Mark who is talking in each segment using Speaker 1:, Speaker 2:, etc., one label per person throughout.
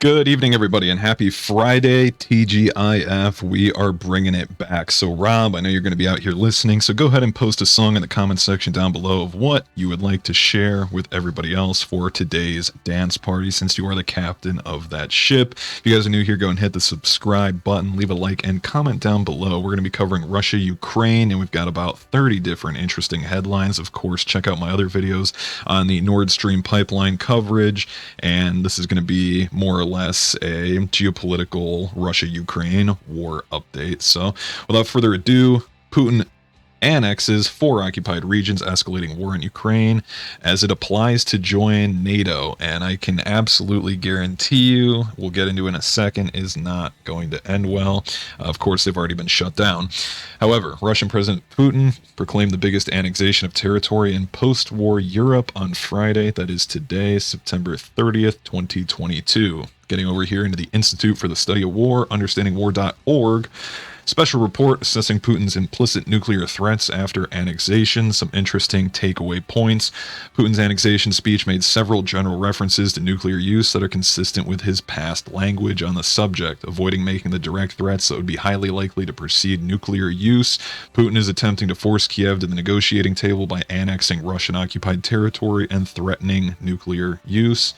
Speaker 1: Good evening, everybody, and happy Friday, TGIF. We are bringing it back. So, Rob, I know you're going to be out here listening, so go ahead and post a song in the comment section down below of what you would like to share with everybody else for today's dance party, since you are the captain of that ship. If you guys are new here, go and hit the subscribe button, leave a like, and comment down below. We're going to be covering Russia, Ukraine, and we've got about 30 different interesting headlines. Of course, check out my other videos on the Nord Stream pipeline coverage, and this is going to be more or less a geopolitical Russia-Ukraine war update. So without further ado, Putin annexes 4 occupied regions, escalating war in Ukraine as it applies to join NATO. And I can absolutely guarantee you, we'll get into in a second, is not going to end well. Of course, they've already been shut down. However, Russian President Putin proclaimed the biggest annexation of territory in post-war Europe on Friday, that is today, September 30th, 2022. Getting over here into the Institute for the Study of War, understandingwar.org. Special report assessing Putin's implicit nuclear threats after annexation. Some interesting takeaway points. Putin's annexation speech made several general references to nuclear use that are consistent with his past language on the subject, avoiding making the direct threats that would be highly likely to precede nuclear use. Putin is attempting to force Kiev to the negotiating table by annexing Russian-occupied territory and threatening nuclear use.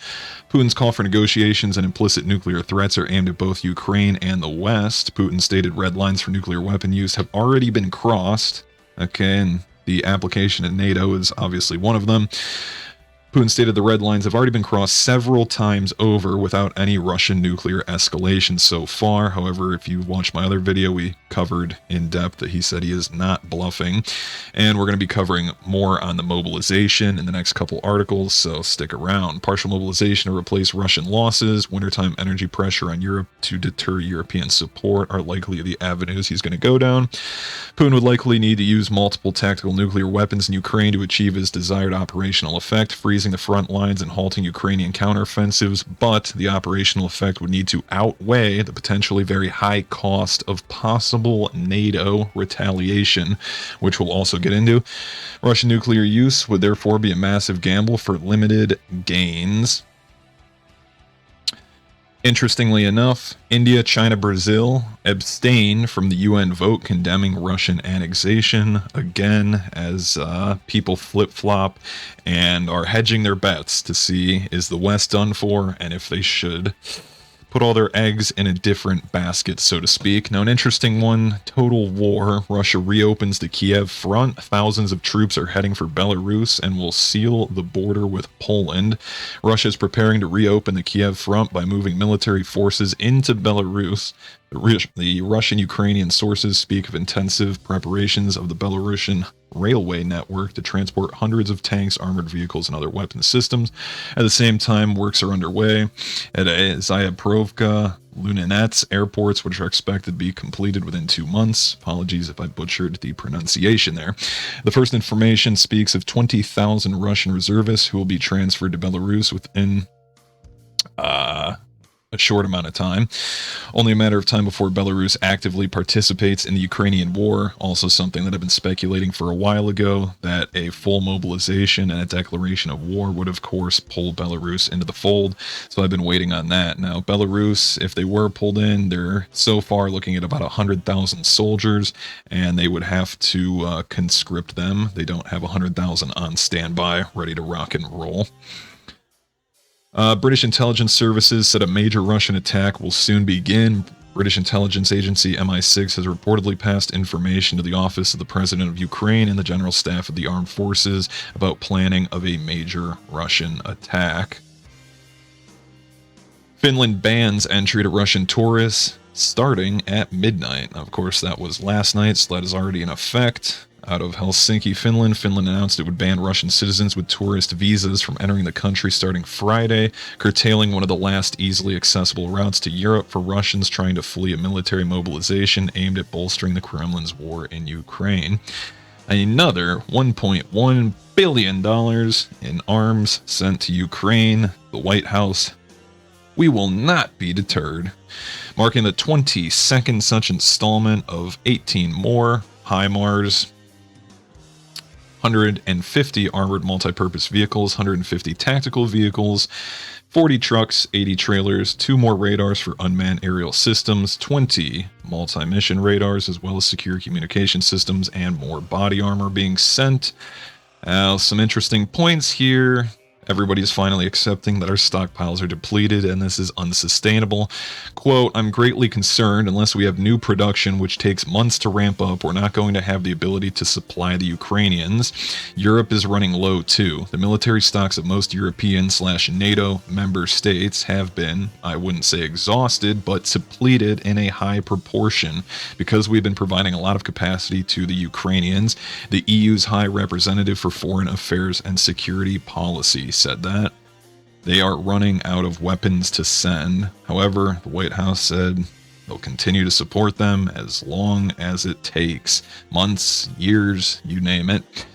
Speaker 1: Putin's call for negotiations and implicit nuclear threats are aimed at both Ukraine and the West. Putin stated red lines for nuclear weapon use have already been crossed. Okay, and the application at NATO is obviously one of them. Putin stated the red lines have already been crossed several times over without any Russian nuclear escalation so far. However, if you watch my other video, we covered in depth that he said he is not bluffing. And we're going to be covering more on the mobilization in the next couple articles, so stick around. Partial mobilization to replace Russian losses, wintertime energy pressure on Europe to deter European support are likely the avenues he's going to go down. Putin would likely need to use multiple tactical nuclear weapons in Ukraine to achieve his desired operational effect, freezing the front lines and halting Ukrainian counteroffensives, but the operational effect would need to outweigh the potentially very high cost of possible NATO retaliation, which we'll also get into. Russian nuclear use would therefore be a massive gamble for limited gains. Interestingly enough, India, China, Brazil abstain from the UN vote condemning Russian annexation, again, as people flip-flop and are hedging their bets to see is the West done for and if they should put all their eggs in a different basket, so to speak. Now, an interesting one, total war. Russia reopens the Kiev front. Thousands of troops are heading for Belarus and will seal the border with Poland. Russia is preparing to reopen the Kiev front by moving military forces into Belarus. The Russian-Ukrainian sources speak of intensive preparations of the Belarusian railway network to transport hundreds of tanks, armored vehicles, and other weapon systems. At the same time, works are underway at Zayaprovka, Lunenets airports, which are expected to be completed within 2 months. Apologies if I butchered the pronunciation there. The first information speaks of 20,000 Russian reservists who will be transferred to Belarus within a short amount of time. Only a matter of time before Belarus actively participates in the Ukrainian war. Also something that I've been speculating for a while ago, that a full mobilization and a declaration of war would of course pull Belarus into the fold. So I've been waiting on that. Now Belarus, if they were pulled in, they're so far looking at about 100,000 soldiers, and they would have to conscript them. They don't have 100,000 on standby, ready to rock and roll. British intelligence services said a major Russian attack will soon begin. British intelligence agency MI6 has reportedly passed information to the office of the President of Ukraine and the General Staff of the Armed Forces about planning of a major Russian attack. Finland bans entry to Russian tourists starting at midnight. Of course, that was last night, so that is already in effect. Out of Helsinki, Finland, Finland announced it would ban Russian citizens with tourist visas from entering the country starting Friday, curtailing one of the last easily accessible routes to Europe for Russians trying to flee a military mobilization aimed at bolstering the Kremlin's war in Ukraine. Another $1.1 billion in arms sent to Ukraine. The White House: we will not be deterred. Marking the 22nd such installment of 18 more HIMARS. 150 armored multi-purpose vehicles, 150 tactical vehicles, 40 trucks, 80 trailers, 2 more radars for unmanned aerial systems, 20 multi-mission radars, as well as secure communication systems, and more body armor being sent. Some interesting points here. Everybody's finally accepting that our stockpiles are depleted and this is unsustainable. Quote, I'm greatly concerned unless we have new production which takes months to ramp up, we're not going to have the ability to supply the Ukrainians. Europe is running low too. The military stocks of most European/NATO member states have been, I wouldn't say exhausted, but depleted in a high proportion because we've been providing a lot of capacity to the Ukrainians. The EU's High Representative for Foreign Affairs and Security Policy said that. They are running out of weapons to send. However, the White House said they'll continue to support them as long as it takes. Months, years, you name it.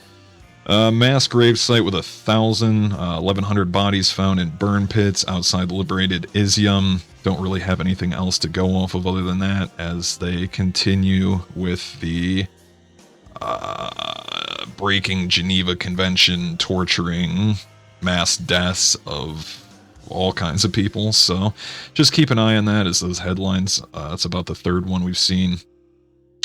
Speaker 1: Mass grave site with 1,100 bodies found in burn pits outside the liberated Izium. Don't really have anything else to go off of other than that as they continue with the breaking Geneva Convention, torturing mass deaths of all kinds of people. So just keep an eye on that as those headlines. That's about the third one we've seen.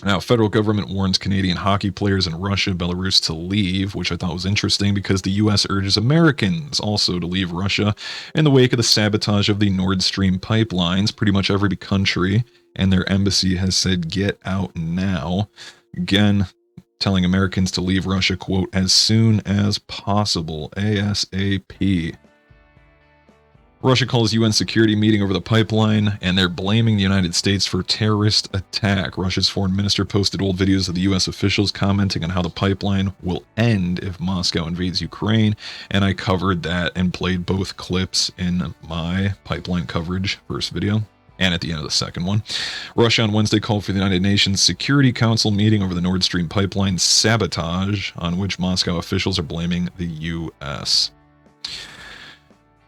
Speaker 1: Now, federal government warns Canadian hockey players in Russia, Belarus to leave, which I thought was interesting because the U.S. urges Americans also to leave Russia in the wake of the sabotage of the Nord Stream pipelines. Pretty much every country and their embassy has said, get out now. Again, telling Americans to leave Russia, quote, as soon as possible, ASAP. Russia calls UN security meeting over the pipeline, and they're blaming the United States for terrorist attack. Russia's foreign minister posted old videos of the U.S. officials commenting on how the pipeline will end if Moscow invades Ukraine, and I covered that and played both clips in my pipeline coverage first video. And at the end of the second one. Russia on Wednesday called for the United Nations Security Council meeting over the Nord Stream pipeline sabotage, on which Moscow officials are blaming the U.S.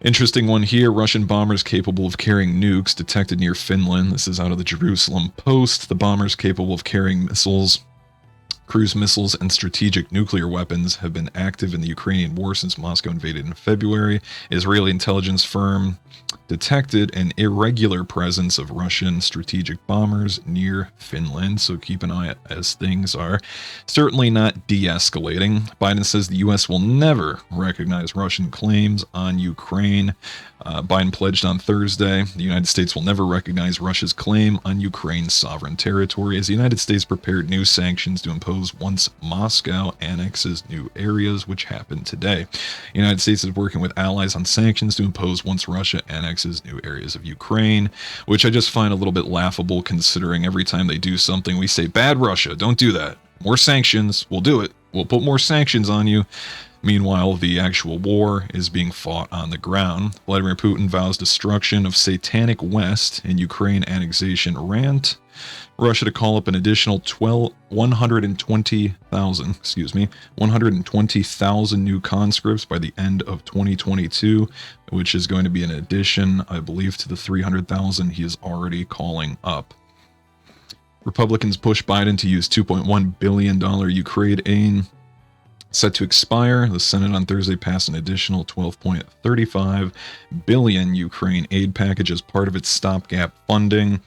Speaker 1: Interesting one here. Russian bombers capable of carrying nukes detected near Finland. This is out of the Jerusalem Post. The bombers capable of carrying missiles, cruise missiles, and strategic nuclear weapons have been active in the Ukrainian war since Moscow invaded in February. Israeli intelligence firm detected an irregular presence of Russian strategic bombers near Finland, so keep an eye as things are certainly not de-escalating. Biden says the U.S. will never recognize Russian claims on Ukraine. Biden pledged on Thursday the United States will never recognize Russia's claim on Ukraine's sovereign territory as the United States prepared new sanctions to impose once Moscow annexes new areas, which happened today. The United States is working with allies on sanctions to impose once Russia annexes new areas of Ukraine, which I just find a little bit laughable considering every time they do something we say, bad Russia, don't do that. More sanctions, we'll do it. We'll put more sanctions on you. Meanwhile, the actual war is being fought on the ground. Vladimir Putin vows destruction of satanic West in Ukraine annexation rant. Russia to call up an additional 120,000 new conscripts by the end of 2022, which is going to be an addition, I believe, to the 300,000 he is already calling up. Republicans push Biden to use $2.1 billion Ukraine aid set to expire. The Senate on Thursday passed an additional $12.35 billion Ukraine aid package as part of its stopgap funding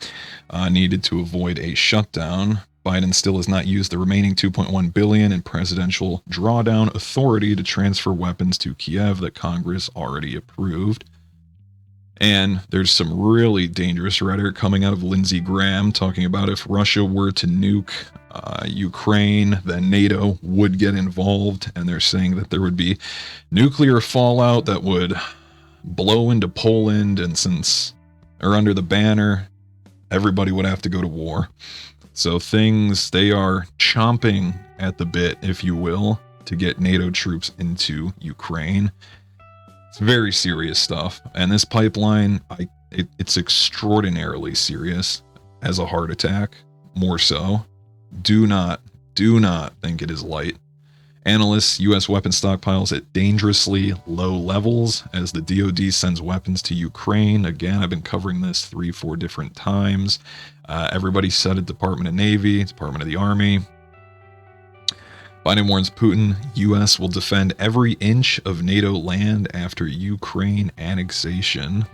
Speaker 1: needed to avoid a shutdown. Biden still has not used the remaining $2.1 billion in presidential drawdown authority to transfer weapons to Kiev that Congress already approved. And there's some really dangerous rhetoric coming out of Lindsey Graham talking about if Russia were to nuke Ukraine, then NATO would get involved. And they're saying that there would be nuclear fallout that would blow into Poland. And since they're under the banner, everybody would have to go to war. So they are chomping at the bit, if you will, to get NATO troops into Ukraine. It's very serious stuff. And this pipeline, it's extraordinarily serious as a heart attack, more so. Do not think it is light. Analysts, U.S. weapon stockpiles at dangerously low levels as the DoD sends weapons to Ukraine. Again, I've been covering this 3-4 different times. Everybody said it, Department of Navy, Department of the Army. Biden warns Putin, U.S. will defend every inch of NATO land after Ukraine annexation.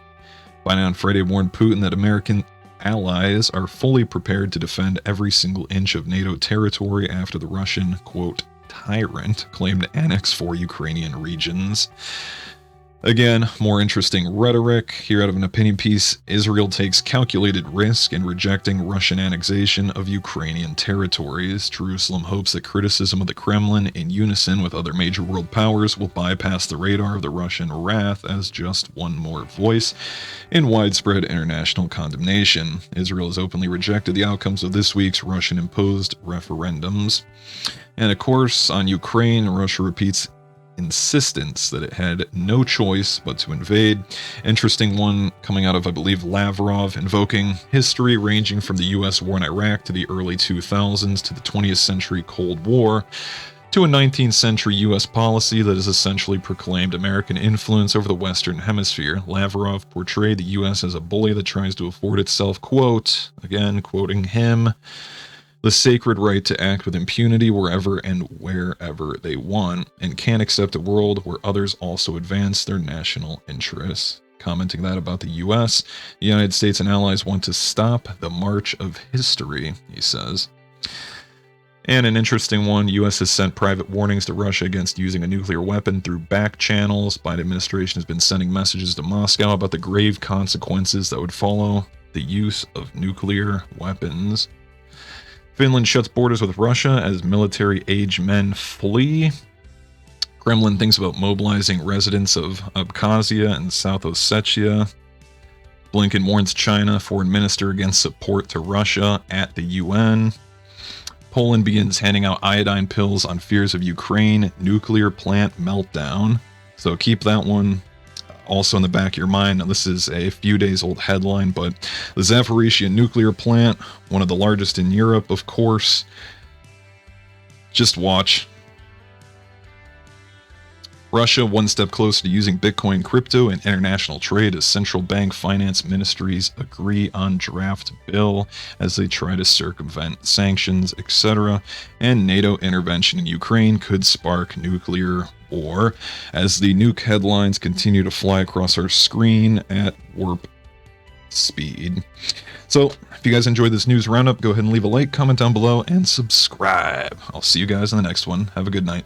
Speaker 1: Biden on Friday warned Putin that American allies are fully prepared to defend every single inch of NATO territory after the Russian, quote, tyrant claimed to annex 4 Ukrainian regions. Again, more interesting rhetoric. Here out of an opinion piece, Israel takes calculated risk in rejecting Russian annexation of Ukrainian territories. Jerusalem hopes that criticism of the Kremlin, in unison with other major world powers, will bypass the radar of the Russian wrath as just one more voice in widespread international condemnation. Israel has openly rejected the outcomes of this week's Russian-imposed referendums. And of course, on Ukraine, Russia repeats insistence that it had no choice but to invade. Interesting one coming out of, I believe, Lavrov, invoking history ranging from the U.S. war in Iraq to the early 2000s to the 20th century Cold War to a 19th century U.S. policy that has essentially proclaimed American influence over the Western Hemisphere. Lavrov portrayed the U.S. as a bully that tries to afford itself, quote, again, quoting him, the sacred right to act with impunity wherever and wherever they want, and can't accept a world where others also advance their national interests. Commenting that about the U.S., the United States and allies want to stop the march of history, he says. And an interesting one, U.S. has sent private warnings to Russia against using a nuclear weapon through back channels. Biden administration has been sending messages to Moscow about the grave consequences that would follow the use of nuclear weapons. Finland shuts borders with Russia as military-age men flee. Kremlin thinks about mobilizing residents of Abkhazia and South Ossetia. Blinken warns China foreign minister against support to Russia at the UN. Poland begins handing out iodine pills on fears of Ukraine nuclear plant meltdown. So keep that one also in the back of your mind. Now, this is a few days old headline, but the Zaporizhzhia nuclear plant, one of the largest in Europe, of course. Just watch. Russia one step closer to using Bitcoin crypto in international trade as central bank finance ministries agree on draft bill as they try to circumvent sanctions, etc. And NATO intervention in Ukraine could spark nuclear war as the nuke headlines continue to fly across our screen at warp speed. So if you guys enjoyed this news roundup, go ahead and leave a like, comment down below, and subscribe. I'll see you guys in the next one. Have a good night.